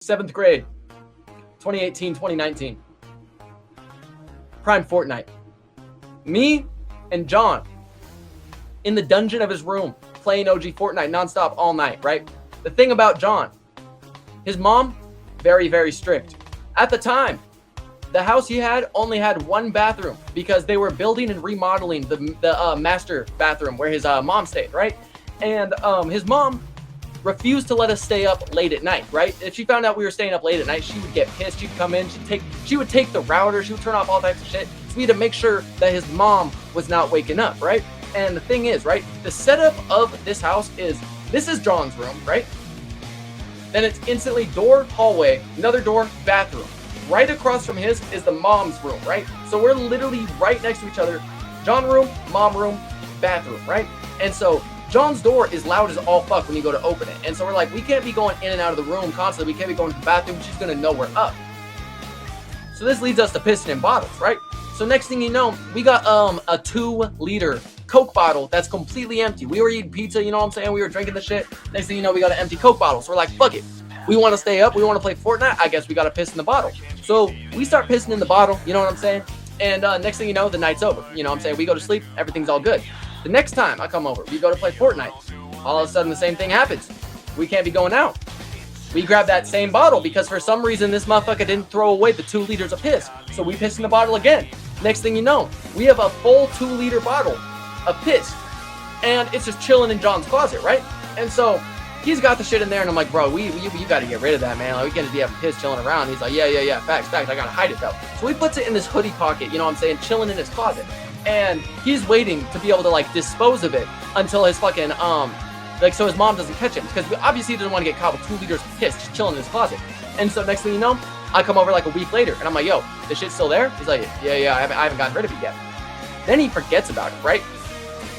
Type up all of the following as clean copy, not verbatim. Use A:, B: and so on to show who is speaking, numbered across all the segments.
A: 7th grade, 2018, 2019. Prime Fortnite. Me and John in the dungeon of his room playing OG Fortnite nonstop all night, right? The thing about John, his mom, very, very strict. At the time, the house he had only had one bathroom because they were building and remodeling the master bathroom where his mom stayed, right? And his mom refused to let us stay up late at night, right? If she found out we were staying up late at night, she would get pissed. She'd come in, she would take the router, she would turn off all types of shit. So we had to make sure that his mom was not waking up, right? And the thing is, right, the setup of this house is, this is John's room, right? Then it's instantly door, hallway, another door, bathroom. Right across from his is the mom's room, right? So we're literally right next to each other. John room, mom room, bathroom, right? And so John's door is loud as all fuck when you go to open it. And so we're like, we can't be going in and out of the room constantly. We can't be going to the bathroom. She's going to know we're up. So this leads us to pissing in bottles, right? So next thing you know, we got a 2-liter Coke bottle that's completely empty. We were eating pizza, you know what I'm saying? We were drinking the shit. Next thing you know, we got an empty Coke bottle. So we're like, fuck it. We want to stay up. We want to play Fortnite. I guess we got to piss in the bottle. So we start pissing in the bottle, you know what I'm saying? And next thing you know, the night's over. You know what I'm saying? We go to sleep. Everything's all good. The next time I come over, we go to play Fortnite. All of a sudden, the same thing happens. We can't be going out. We grab that same bottle because for some reason, this motherfucker didn't throw away the 2 liters of piss. So we piss in the bottle again. Next thing you know, we have a full 2-liter bottle of piss. And it's just chilling in John's closet, right? And so he's got the shit in there, and I'm like, bro, you got to get rid of that, man. Like, we can't just be having piss chilling around. He's like, yeah, facts. I got to hide it, though. So he puts it in this hoodie pocket, you know what I'm saying, chilling in his closet. And he's waiting to be able to, like, dispose of it until his fucking, so his mom doesn't catch him. Because obviously he doesn't want to get caught with 2 liters of piss just chilling in his closet. And so next thing you know, I come over like a week later, and I'm like, yo, this shit's still there? He's like, yeah, I haven't gotten rid of it yet. Then he forgets about it, right?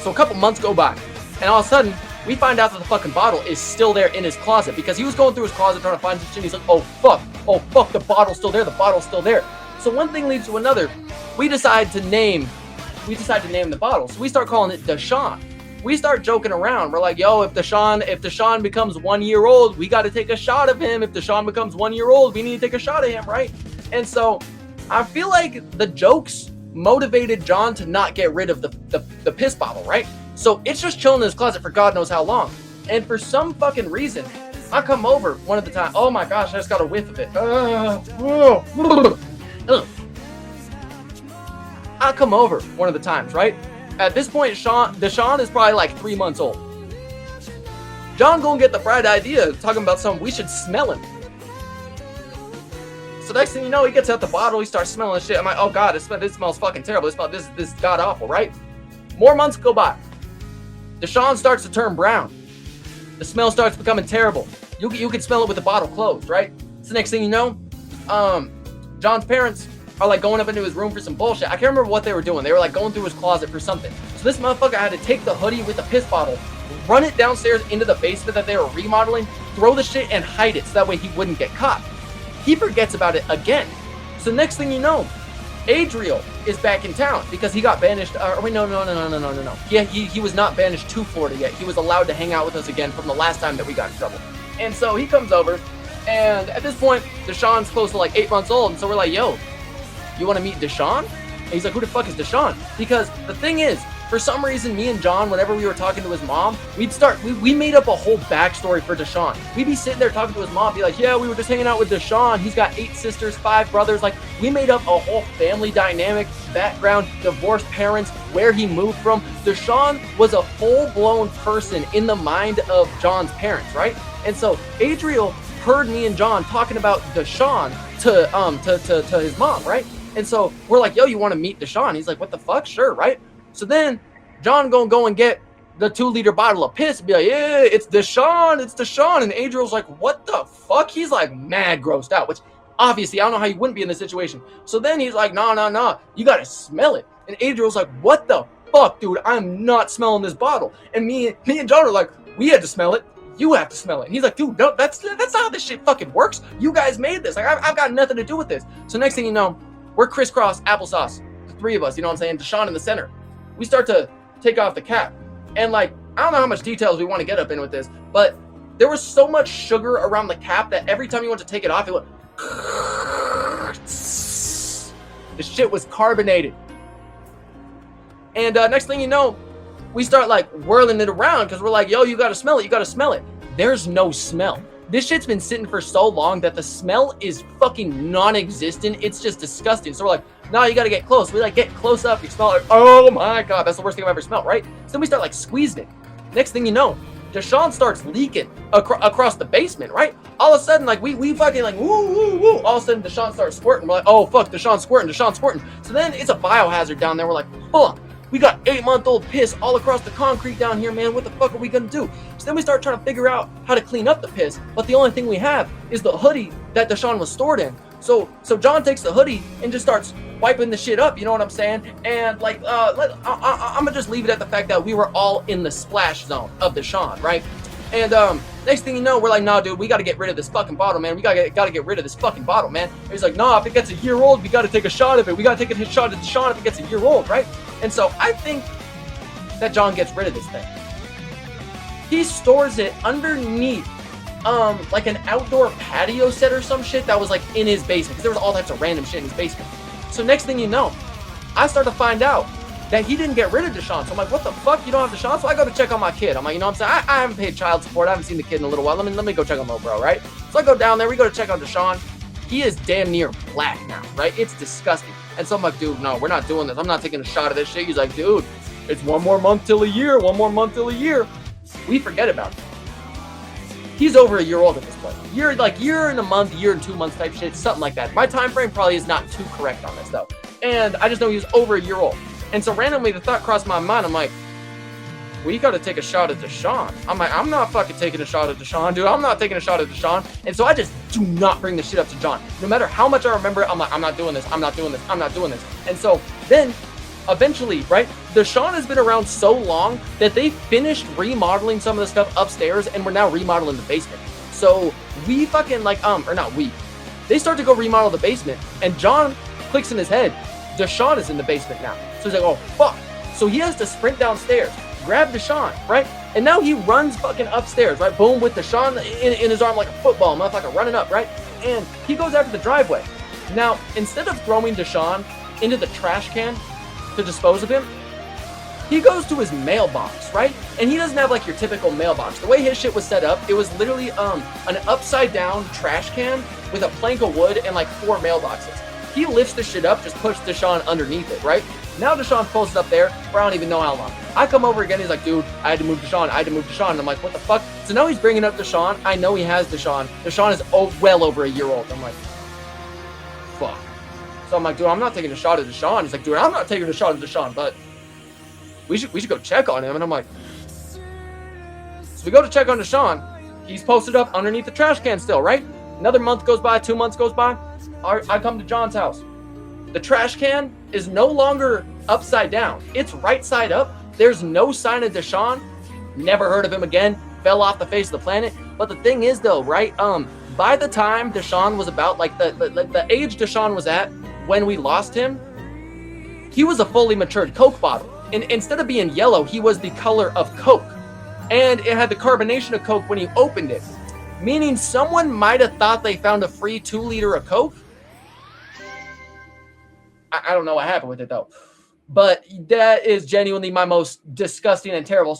A: So a couple months go by, and all of a sudden, we find out that the fucking bottle is still there in his closet because he was going through his closet trying to find some shit. He's like, oh fuck, the bottle's still there. So one thing leads to another. We decide to name the bottle. So we start calling it Deshaun. We start joking around. We're like, yo, if Deshaun becomes 1 year old, we got to take a shot of him. If Deshaun becomes 1 year old, we need to take a shot of him, right? And so I feel like the jokes motivated John to not get rid of the piss bottle, right? So it's just chilling in his closet for God knows how long. And for some fucking reason, I come over one of the time. Oh my gosh, I just got a whiff of it. I come over one of the times, right? At this point, Deshaun is probably like 3 months old. John gonna get the bright idea talking about something. We should smell him. So next thing you know, he gets out the bottle. He starts smelling the shit. I'm like, oh God, this smells fucking terrible. This is god awful, right? More months go by. Deshaun starts to turn brown. The smell starts becoming terrible. You can smell it with the bottle closed, right? So next thing you know, John's parents are like going up into his room for some bullshit. I can't remember what they were doing. They were like going through his closet for something. So this motherfucker had to take the hoodie with the piss bottle, run it downstairs into the basement that they were remodeling, throw the shit and hide it so that way he wouldn't get caught. He forgets about it again. So next thing you know, Adriel is back in town because he got banished. No. He was not banished to Florida yet. He was allowed to hang out with us again from the last time that we got in trouble. And so he comes over, and at this point, Deshaun's close to like 8 months old. And so we're like, yo, you want to meet Deshaun? And he's like, who the fuck is Deshaun? Because the thing is, for some reason, me and John, whenever we were talking to his mom, we made up a whole backstory for Deshaun. We'd be sitting there talking to his mom, be like, yeah, we were just hanging out with Deshaun. He's got 8 sisters, 5 brothers. Like, we made up a whole family dynamic, background, divorced parents, where he moved from. Deshaun was a full-blown person in the mind of John's parents, right? And so Adriel heard me and John talking about Deshaun to his mom, right? And so we're like, yo, you want to meet Deshaun? He's like, what the fuck? Sure, right? So then John gonna go and get the 2-liter bottle of piss and be like, yeah, it's Deshaun. And Adriel's like, what the fuck? He's like mad grossed out, which obviously I don't know how you wouldn't be in this situation. So then he's like, no, you gotta smell it. And Adriel's like, what the fuck, dude? I'm not smelling this bottle. And me and John are like, we had to smell it. You have to smell it. And he's like, dude, no, that's not how this shit fucking works. You guys made this. Like, I've got nothing to do with this. So next thing you know, we're crisscross applesauce. The 3 of us, you know what I'm saying? Deshaun in the center. We start to take off the cap. And like, I don't know how much details we want to get up in with this, but there was so much sugar around the cap that every time you went to take it off, it went. The shit was carbonated. And next thing you know, we start like whirling it around because we're like, yo, you gotta smell it, you gotta smell it. There's no smell. This shit's been sitting for so long that the smell is fucking non-existent. It's just disgusting. So we're like, no, you gotta get close. We like get close up, you smell it. Oh my God, that's the worst thing I've ever smelled, right? So then we start like squeezing it. Next thing you know, Deshaun starts leaking across the basement, right? All of a sudden, like we fucking like woo woo woo. All of a sudden, Deshaun starts squirting. We're like, oh fuck, Deshaun's squirting. So then it's a biohazard down there. We're like, hold on. We got 8-month-old piss all across the concrete down here, man. What the fuck are we gonna do? So then we start trying to figure out how to clean up the piss. But the only thing we have is the hoodie that Deshaun was stored in. So John takes the hoodie and just starts wiping the shit up. You know what I'm saying? And like, I'm gonna just leave it at the fact that we were all in the splash zone of Deshaun, right? And next thing you know, we're like, nah, dude, we gotta get rid of this fucking bottle, man. We gotta get rid of this fucking bottle, man. And he's like, nah, if it gets a year old, we gotta take a shot of it. We gotta take a shot of Deshaun if it gets a year old, right? And so I think that John gets rid of this thing. He stores it underneath like an outdoor patio set or some shit that was like in his basement, because there was all types of random shit in his basement. So next thing you know, I start to find out that he didn't get rid of Deshaun. So I'm like, what the fuck? You don't have Deshaun? So I go to check on my kid. I'm like, you know what I'm saying? I haven't paid child support. I haven't seen the kid in a little while. Let me go check on little bro, right? So I go down there. We go to check on Deshaun. He is damn near black now, right? It's disgusting. And so I'm like, dude, no, we're not doing this. I'm not taking a shot of this shit. He's like, dude, it's 1 more month till a year. 1 more month till a year. We forget about it. He's over a year old at this point. Year and a month, year and 2 months type shit, something like that. My time frame probably is not too correct on this though. And I just know he was over a year old. And so randomly the thought crossed my mind. I'm like, we got to take a shot at Deshaun. I'm like, I'm not fucking taking a shot at Deshaun, dude. I'm not taking a shot at Deshaun. And so I just do not bring the shit up to John. No matter how much I remember, I'm like, I'm not doing this. I'm not doing this. I'm not doing this. And so then eventually, right, Deshaun has been around so long that they finished remodeling some of the stuff upstairs and we're now remodeling the basement. So we fucking like, or not we, they start to go remodel the basement and John clicks in his head, Deshaun is in the basement now. So he's like, oh fuck. So he has to sprint downstairs, grab Deshaun, right? And now he runs fucking upstairs, right? Boom, with Deshaun in his arm like a football, motherfucker running up, right? And he goes after the driveway. Now, instead of throwing Deshaun into the trash can to dispose of him, he goes to his mailbox, right? And he doesn't have like your typical mailbox. The way his shit was set up, it was literally an upside down trash can with a plank of wood and like 4 mailboxes. He lifts the shit up, just puts Deshaun underneath it, right? Now Deshaun posted up there for I don't even know how long. I come over again, he's like, dude, I had to move Deshaun. And I'm like, what the fuck? So now he's bringing up Deshaun. I know he has Deshaun. Deshaun is well over a year old. I'm like, fuck. So I'm like, dude, I'm not taking a shot at Deshaun. He's like, dude, I'm not taking a shot at Deshaun, but we should go check on him. And I'm like, so we go to check on Deshaun. He's posted up underneath the trash can still, right? Another month goes by, 2 months goes by. I come to John's house. The trash can is no longer upside down. It's right side up. There's no sign of Deshaun. Never heard of him again. Fell off the face of the planet. But the thing is though, right? By the time Deshaun was about like the age Deshaun was at when we lost him, he was a fully matured Coke bottle. And instead of being yellow, he was the color of Coke. And it had the carbonation of Coke when you opened it. Meaning someone might have thought they found a free 2 liter of Coke. I don't know what happened with it though. But that is genuinely my most disgusting and terrible